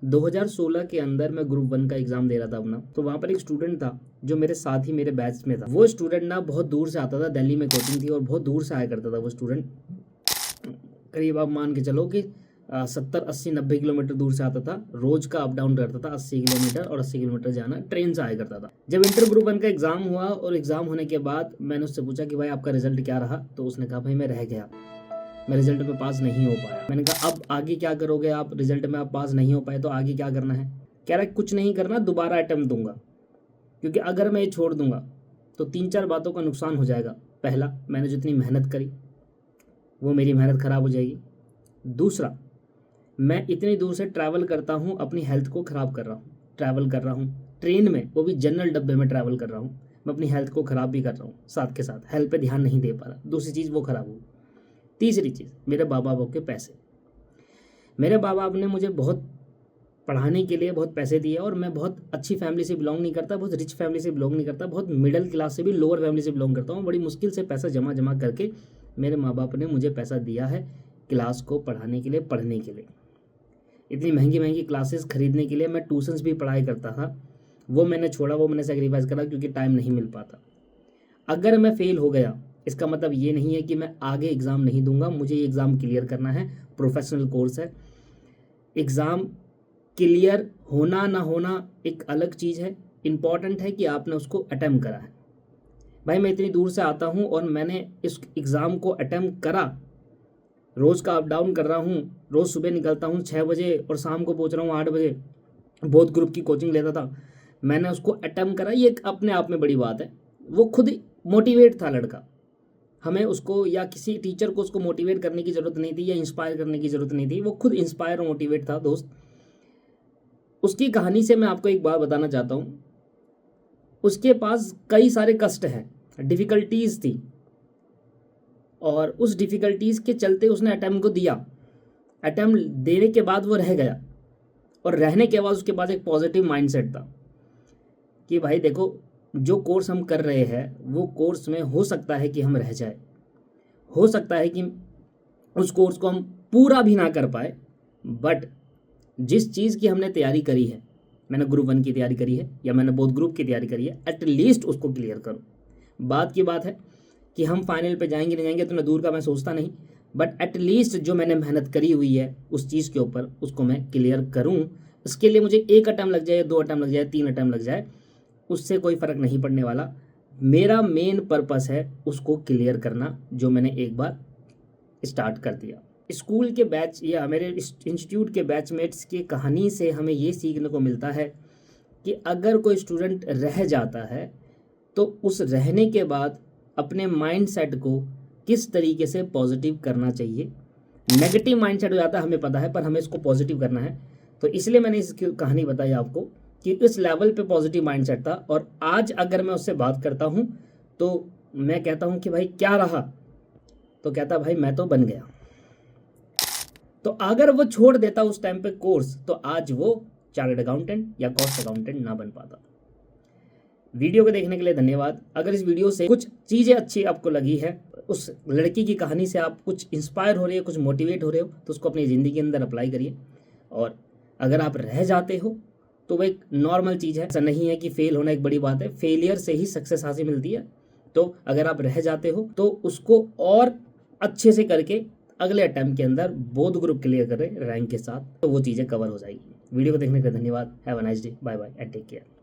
2016 के अंदर मैं ग्रुप 1 का एग्जाम दे रहा था अपना, तो वहाँ पर एक स्टूडेंट था जो मेरे साथ ही मेरे बैच में था। वो स्टूडेंट ना बहुत दूर से आता था, दिल्ली में कोचिंग थी और बहुत दूर से आया करता था वो स्टूडेंट। करीब आप मान के चलो कि 70-80-90 किलोमीटर दूर से आता था। रोज का अप डाउन करता था 80 किलोमीटर, और 80 किलोमीटर जाना ट्रेन से आया करता था। जब इंटर ग्रुप 1 का एग्जाम हुआ और एग्जाम होने के बाद मैंने उससे पूछा कि भाई आपका रिजल्ट क्या रहा, तो उसने कहा भाई मैं रह गया, मैं रिजल्ट में पास नहीं हो पाया। मैंने कहा अब आगे क्या करोगे आप, रिजल्ट में आप पास नहीं हो पाए तो आगे क्या करना है। कह रहा है कुछ नहीं करना, दोबारा अटेम्प्ट दूंगा, क्योंकि अगर मैं ये छोड़ दूंगा तो 3-4 बातों का नुकसान हो जाएगा। पहला, मैंने जितनी मेहनत करी वो मेरी मेहनत खराब हो जाएगी। दूसरा, मैं इतनी दूर से ट्रैवल करता हूँ, अपनी हेल्थ को ख़राब कर रहा हूँ। ट्रैवल कर रहा हूँ ट्रेन में, वो भी जनरल डब्बे में ट्रैवल कर रहा हूँ, मैं अपनी हेल्थ को ख़राब भी कर रहा हूँ, साथ के साथ हेल्थ पे ध्यान नहीं दे पा रहा। दूसरी चीज़ वो ख़राब हुई। तीसरी चीज़, मेरे माँ बाप के पैसे। मेरे माँ बाप ने मुझे बहुत पढ़ाने के लिए बहुत पैसे दिए, और मैं बहुत अच्छी फैमिली से बिलोंग नहीं करता, बहुत रिच फैमिली से बिलोंग नहीं करता, बहुत मिडिल क्लास से भी लोअर फैमिली से बिलोंग करता हूँ। बड़ी मुश्किल से पैसा जमा जमा करके मेरे माँ बाप ने मुझे पैसा दिया है क्लास को पढ़ाने के लिए, पढ़ने के लिए। इतनी महंगी महंगी क्लासेस खरीदने के लिए मैं ट्यूशन्स भी पढ़ाई करता था, वो मैंने छोड़ा, वो मैंने सेक्रीफाइस करा, क्योंकि टाइम नहीं मिल पाता। अगर मैं फेल हो गया, इसका मतलब ये नहीं है कि मैं आगे एग्ज़ाम नहीं दूंगा, मुझे ये एग्ज़ाम क्लियर करना है। प्रोफेशनल कोर्स है, एग्ज़ाम क्लियर होना ना होना एक अलग चीज़ है, इम्पॉर्टेंट है कि आपने उसको अटेम्प्ट करा है। भाई मैं इतनी दूर से आता हूँ और मैंने इस एग्ज़ाम को अटेम्प्ट करा, रोज़ का अप डाउन कर रहा हूँ, रोज़ सुबह निकलता हूँ 6 बजे और शाम को पहुँच रहा हूँ 8 बजे। बहुत ग्रुप की कोचिंग लेता था, मैंने उसको अटेम्प्ट करा, ये एक अपने आप में बड़ी बात है। वो खुद मोटिवेट था लड़का, हमें उसको या किसी टीचर को उसको मोटिवेट करने की ज़रूरत नहीं थी या इंस्पायर करने की ज़रूरत नहीं थी, वो खुद इंस्पायर और मोटिवेट था दोस्त। उसकी कहानी से मैं आपको एक बात बताना चाहता हूँ। उसके पास कई सारे कष्ट हैं, डिफ़िकल्टीज़ थी, और उस डिफ़िकल्टीज़ के चलते उसने अटेम्प्ट को दिया। अटेम्प्ट देने के बाद वो रह गया, और रहने के बाद उसके पास एक पॉजिटिव माइंडसेट था कि भाई देखो, जो कोर्स हम कर रहे हैं वो कोर्स में हो सकता है कि हम रह जाए, हो सकता है कि उस कोर्स को हम पूरा भी ना कर पाए, बट जिस चीज़ की हमने तैयारी करी है, मैंने ग्रुप 1 की तैयारी करी है या मैंने बोथ ग्रुप की तैयारी करी है, एटलीस्ट उसको क्लियर करो। बात की बात है कि हम फाइनल पे जाएंगे नहीं जाएंगे इतना दूर का मैं सोचता नहीं, बट एटलीस्ट जो मैंने मेहनत करी हुई है उस चीज़ के ऊपर, उसको मैं क्लियर करूँ। इसके लिए मुझे 1 अटैम्प्ट लग जाए, 2 अटैम्प्ट लग जाए, 3 अटैम्प्ट लग जाए, उससे कोई फ़र्क नहीं पड़ने वाला। मेरा मेन पर्पस है उसको क्लियर करना, जो मैंने एक बार स्टार्ट कर दिया। स्कूल के बैच या मेरे इंस्टीट्यूट के बैचमेट्स की कहानी से हमें ये सीखने को मिलता है कि अगर कोई स्टूडेंट रह जाता है तो उस रहने के बाद अपने माइंडसेट को किस तरीके से पॉजिटिव करना चाहिए। नेगेटिव माइंडसेट हो जाता है हमें पता है, पर हमें इसको पॉजिटिव करना है। तो इसलिए मैंने इसकी कहानी बताई आपको कि इस लेवल पे पॉजिटिव माइंडसेट था, और आज अगर मैं उससे बात करता हूँ तो मैं कहता हूँ कि भाई क्या रहा, तो कहता भाई मैं तो बन गया। तो अगर वो छोड़ देता उस टाइम पे कोर्स, तो आज वो चार्टर्ड अकाउंटेंट या कॉस्ट अकाउंटेंट ना बन पाता। वीडियो को देखने के लिए धन्यवाद। अगर इस वीडियो से कुछ चीज़ें अच्छी आपको लगी है, उस लड़की की कहानी से आप कुछ इंस्पायर हो रहे हो, कुछ मोटिवेट हो रहे हो, तो उसको अपनी ज़िंदगी के अंदर अप्लाई करिए। और अगर आप रह जाते हो तो वो एक नॉर्मल चीज़ है, ऐसा नहीं है कि फेल होना एक बड़ी बात है, फेलियर से ही सक्सेस हासिल मिलती है। तो अगर आप रह जाते हो तो उसको और अच्छे से करके अगले अटेम्प्ट के अंदर बोथ ग्रुप क्लियर करें रैंक के साथ, तो वो चीज़ें कवर हो जाएगी। वीडियो को देखने के लिए धन्यवाद। Have a nice day, bye bye and take care.